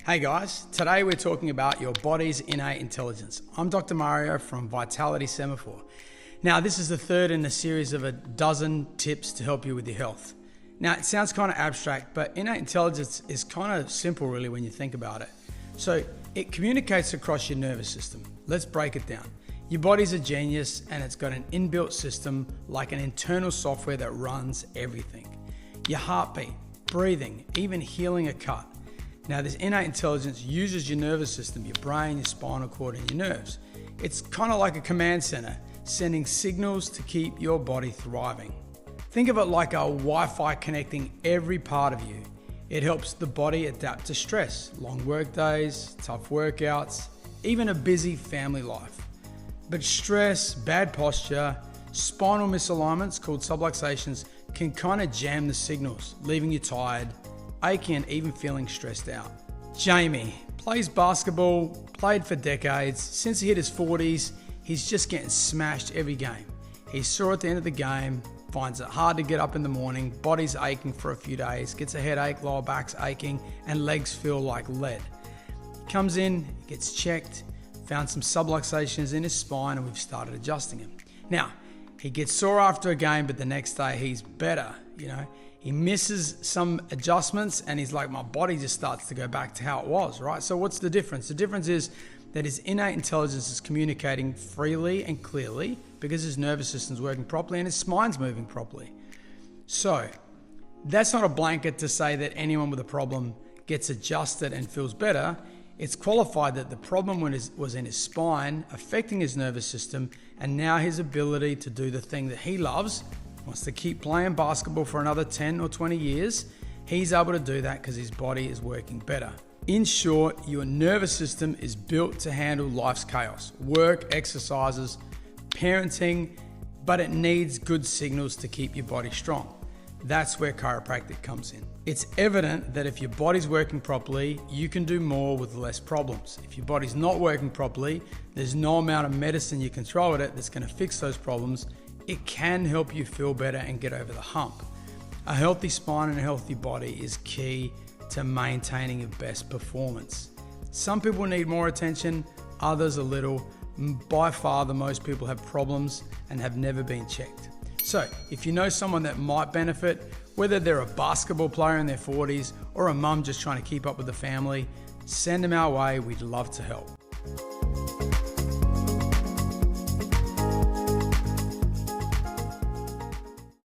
Hey guys, today we're talking about your body's innate intelligence. I'm Dr. Mario from Vitality Semaphore. Now, this is the third in a series of a dozen tips to help you with your health. Now, it sounds kind of abstract, but innate intelligence is kind of simple really when you think about it. So, it communicates across your nervous system. Let's break it down. Your body's a genius and it's got an inbuilt system like an internal software that runs everything. Your heartbeat, breathing, even healing a cut. Now, this innate intelligence uses your nervous system, your brain, your spinal cord, and your nerves. It's kind of like a command center, sending signals to keep your body thriving. Think of it like a Wi-Fi connecting every part of you. It helps the body adapt to stress, long work days, tough workouts, even a busy family life. But stress, bad posture, spinal misalignments called subluxations can kind of jam the signals, leaving you tired, achy, and even feeling stressed out. Jamie plays basketball, played for decades. Since he hit his 40s, he's just getting smashed every game. He's sore at the end of the game, finds it hard to get up in the morning, body's aching for a few days, gets a headache, lower back's aching, and legs feel like lead. He comes in, gets checked, found some subluxations in his spine, and we've started adjusting him. Now, he gets sore after a game, but the next day he's better, He misses some adjustments and he's like, my body just starts to go back to how it was, right? So what's the difference? The difference is that his innate intelligence is communicating freely and clearly because his nervous system's working properly and his spine's moving properly. So that's not a blanket to say that anyone with a problem gets adjusted and feels better. It's qualified that the problem was in his spine, affecting his nervous system, and now his ability to do the thing that he loves, wants to keep playing basketball for another 10 or 20 years, he's able to do that because his body is working better. In short, your nervous system is built to handle life's chaos, work, exercises, parenting, but it needs good signals to keep your body strong. That's where chiropractic comes in. It's evident that if your body's working properly, you can do more with less problems. If your body's not working properly, there's no amount of medicine you can throw at it that's going to fix those problems. It can help you feel better and get over the hump. A healthy spine and a healthy body is key to maintaining your best performance. Some people need more attention, others a little. By far, the most people have problems and have never been checked. So, if you know someone that might benefit, whether they're a basketball player in their 40s or a mum just trying to keep up with the family, send them our way. We'd love to help.